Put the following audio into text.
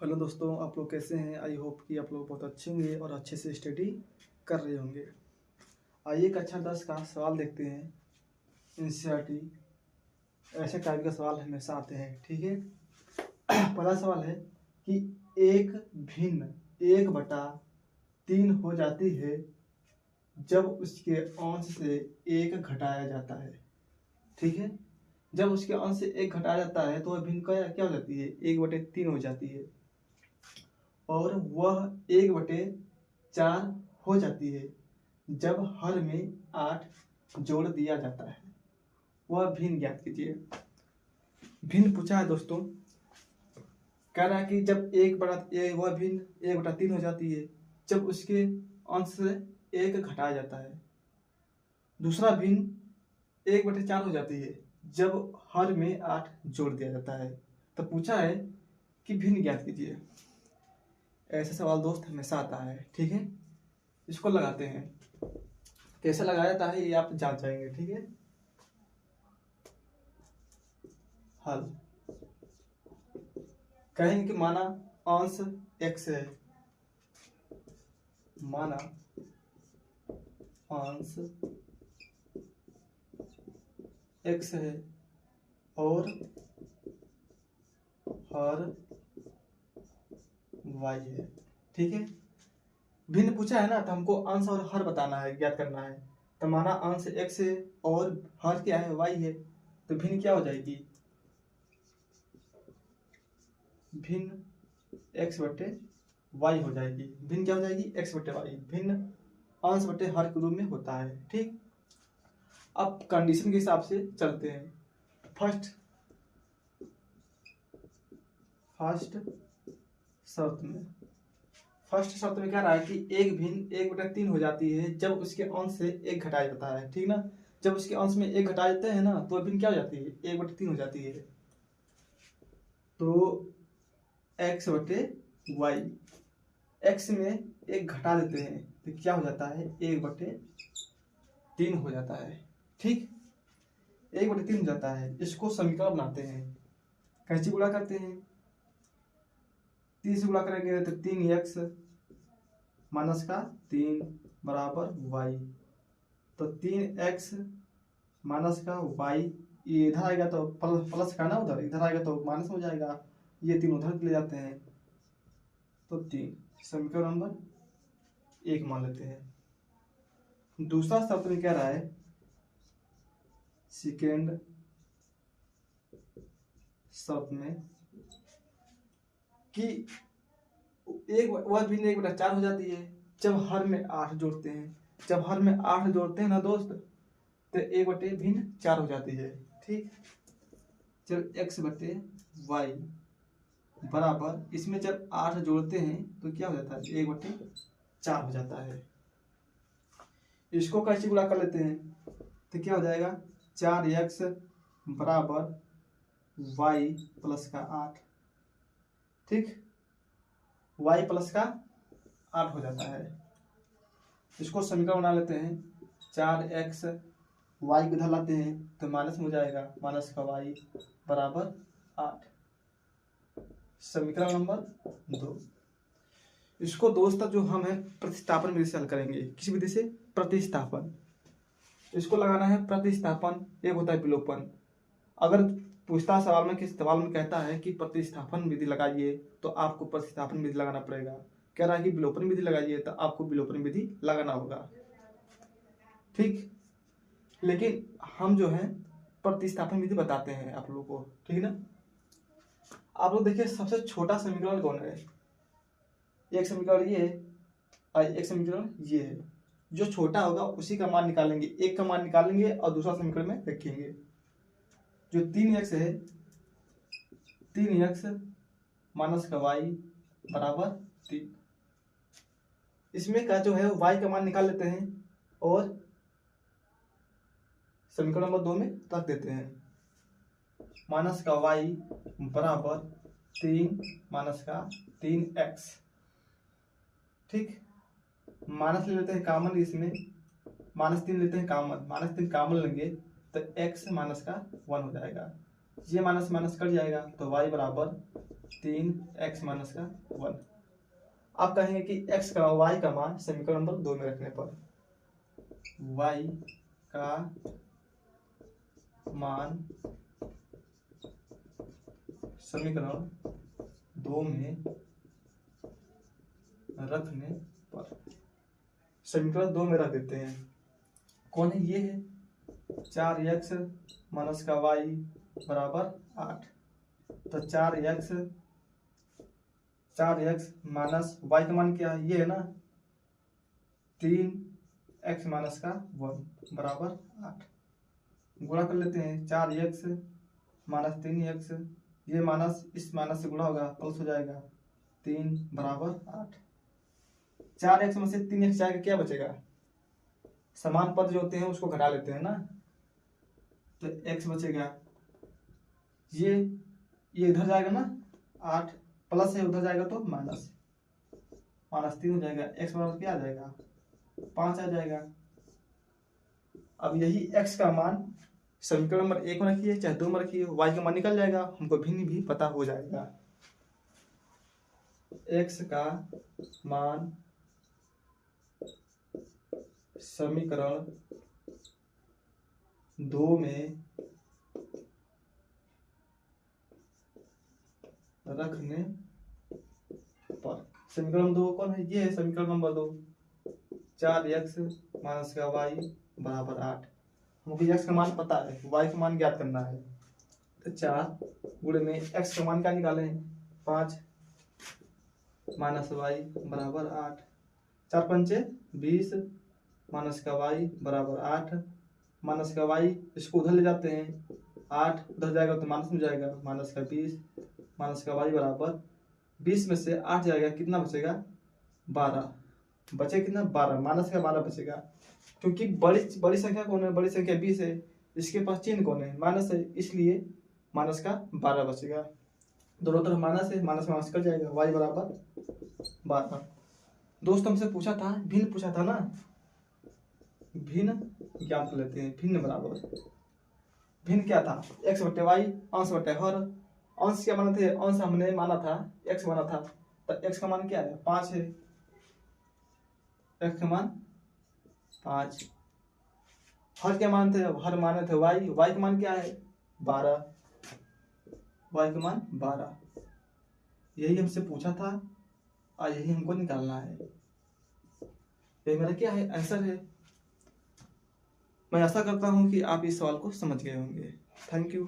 Hello दोस्तों, आप लोग कैसे हैं। आई होप कि आप लोग बहुत अच्छे होंगे और अच्छे से स्टडी कर रहे होंगे। आइए कक्षा 10 का सवाल देखते हैं। एनसीईआरटी ऐसे टाइप का सवाल हमेशा आते हैं, ठीक है। पहला सवाल है कि एक भिन्न 1/3 हो जाती है जब उसके अंश से 1 घटाया जाता है, ठीक है। जब उसके अंश से 1 घटाया जाता है तो वह भिन्न क्या हो जाती है, 1/3 हो जाती है। और वह 1/4 हो जाती है जब हर में 8 जोड़ दिया जाता है। वह भिन्न ज्ञात कीजिए। भिन्न पूछा है दोस्तों। कह रहा है कि जब वह भिन्न 1/3 हो जाती है जब उसके अंश से 1 घटाया जाता है। दूसरा भिन्न 1/4 हो जाती है जब हर में 8 जोड़ दिया जाता है। तो पूछा है कि भिन्न ज्ञात कीजिए। ऐसा सवाल दोस्त हमेशा आता है, ठीक है। इसको लगाते हैं। कैसे लगाया जाता है ये आप जान जाएंगे, ठीक है। हल कहेंगे कि माना अंश x है, माना अंश x है और हर y है, ठीक है। भिन्न पूछा है ना, तो हमको अंश और हर बताना है, ज्ञात करना है। तो माना अंश x है और हर क्या है, y है। तो भिन्न क्या हो जाएगी, भिन्न x/y हो जाएगी। भिन्न क्या हो जाएगी, x/y। भिन्न अंश बटे हर के रूप में होता है, ठीक। अब कंडीशन के हिसाब से चलते हैं। फर्स्ट शर्त में क्या रहा है कि एक भिन्न 1/3 हो जाती है जब उसके अंश से 1 घटाया जाता है, ठीक ना। जब उसके अंश में 1 घटा देते हैं ना तो भिन्न क्या हो जाती है, 1/3 हो जाती है। तो x/y, x में 1 घटा देते हैं तो क्या हो जाता है, 1/3 हो जाता है, ठीक। 1/3 हो जाता है। इसको समीकरण बनाते हैं। कैसे गुणा करते हैं, 3 से गुणा करेंगे तो 3x माइनस का 3 बराबर y। तो 3x माइनस का y, ये इधर आएगा तो प्लस का ना, उधर इधर आएगा तो माइनस हो जाएगा। ये 3 उधर ले जाते हैं तो 3, समीकरण नंबर 1 मान लेते हैं। दूसरा शब्द में क्या रहा है, सेकेंड शब्द में कि वह भिन्न 1/4 हो जाती है जब हर में 8 जोड़ते हैं। जब हर में 8 जोड़ते हैं ना दोस्त, तो 1/4 हो जाती है, ठीक। जब x/y बराबर, इसमें जब 8 जोड़ते हैं तो क्या हो जाता है, 1/4 हो जाता है। इसको कैसे गुणा कर लेते हैं, तो क्या हो जाएगा, 4x बराबर y प्लस का 8, ठीक। y प्लस का 8 हो जाता है। इसको समीकरण बना लेते हैं। 4x y को इधर लाते हैं तो माइनस में हो जाएगा, माइनस का y बराबर 8, समीकरण नंबर 2। इसको दोस्त जो हम है प्रतिस्थापन विधि से हल करेंगे। किस विधि से, प्रतिस्थापन। इसको लगाना है प्रतिस्थापन, एक होता है विलोपन। अगर पूछता सवाल में, किस सवाल में कहता है कि प्रतिस्थापन विधि लगाइए तो आपको प्रतिस्थापन विधि लगाना पड़ेगा। कह रहा है कि विलोपन विधि लगाइए तो आपको विलोपन विधि लगाना होगा, ठीक। लेकिन हम जो है प्रतिस्थापन विधि बताते हैं आप लोगों को, ठीक ना। आप लोग देखिए सबसे छोटा समीकरण कौन है, एक समीकरण ये है और एक समीकरण ये है। जो छोटा होगा उसी का मान निकालेंगे, एक का मान निकालेंगे और दूसरा समीकरण में रखेंगे। जो 3x है, 3x माइनस का y बराबर 3। इसमें का जो है y का मान निकाल लेते हैं और समीकरण नंबर 2 में रख देते हैं। माइनस का y बराबर 3 माइनस का 3x, ठीक। माइनस ले लेते हैं कामन, इसमें -3 लेते हैं कामन, -3 कामन लेंगे तो x माइनस का 1 हो जाएगा। ये माइनस माइनस कट जाएगा तो y बराबर 3x माइनस का 1। आप कहेंगे कि x का y का मान समीकरण नंबर 2 में रखने पर y का मान समीकरण 2 में रखने पर, समीकरण 2 में रख देते हैं। कौन है? ये है 4x माइनस का y बराबर 8। तो 4x माइनस y का मान क्या है? ये है ना 3x माइनस का 1 बराबर 8। गुणा कर लेते हैं। 4x माइनस 3x, ये माइनस इस माइनस से गुणा होगा, प्लस हो जाएगा 3 बराबर 8। 4x में से 3x जाएगा, क्या बचेगा? समान पद जो होते हैं उसको घटा लेते हैं ना, तो x बचेगा। ये इधर जाएगा ना, 8 प्लस है, उधर जाएगा तो माइनस 3 हो जाएगा। x बराबर क्या आ जाएगा? 5 आ जाएगा। अब यही x का मान समीकरण नंबर 1 में रखिए चाहे 2 में रखिए, y का मान निकल जाएगा, हमको भिन्न भी पता हो जाएगा। x का मान समीकरण 2 में रखने पर, समीकरण 2 कौन है? ये है समीकरण नंबर 2। 4x माइनस का y बराबर 8। हमको x का मान पता है, y का मान ज्ञात करना है। तो 4 गुणे में x का मान क्या निकालें? 5 माइनस y बराबर 8। 4 पंचे 20 माइनस का y बराबर 8। माइनस का y इसको उधर ले जाते हैं, 8 उधर जाएगा तो माइनस में जाएगा, माइनस का 20 माइनस का y बराबर 20 में से 8 जाएगा, कितना बचेगा? 12 बचे, कितना? 12, माइनस का 12 बचेगा। क्योंकि बड़ी संख्या कौन है? बड़ी संख्या 20 है, इसके पास चिन्ह कौन है? माइनस है, इसलिए माइनस का 12 बचेगा। दोनों तरफ माइनस है, माइनस माइनस कट जाएगा, y बराबर 12। दोस्त हमसे पूछा था, भिन्न पूछा था ना, भिन्न ज्ञात कर लेते हैं। भिन्न बराबर, भिन्न क्या था? x बटे y अंश बटे हर। अंश क्या माना थे? अंश हमने माना था x माना था, तो x का मान क्या है? 5 है। x का मान 5। हर क्या मानते थे? हर माने थे y का मान क्या है? 12। y का मान 12। यही हमसे पूछा था और यही हमको निकालना है। ये मेरा क्या है? आंसर है। मैं आशा करता हूं कि आप इस सवाल को समझ गए होंगे। Thank you.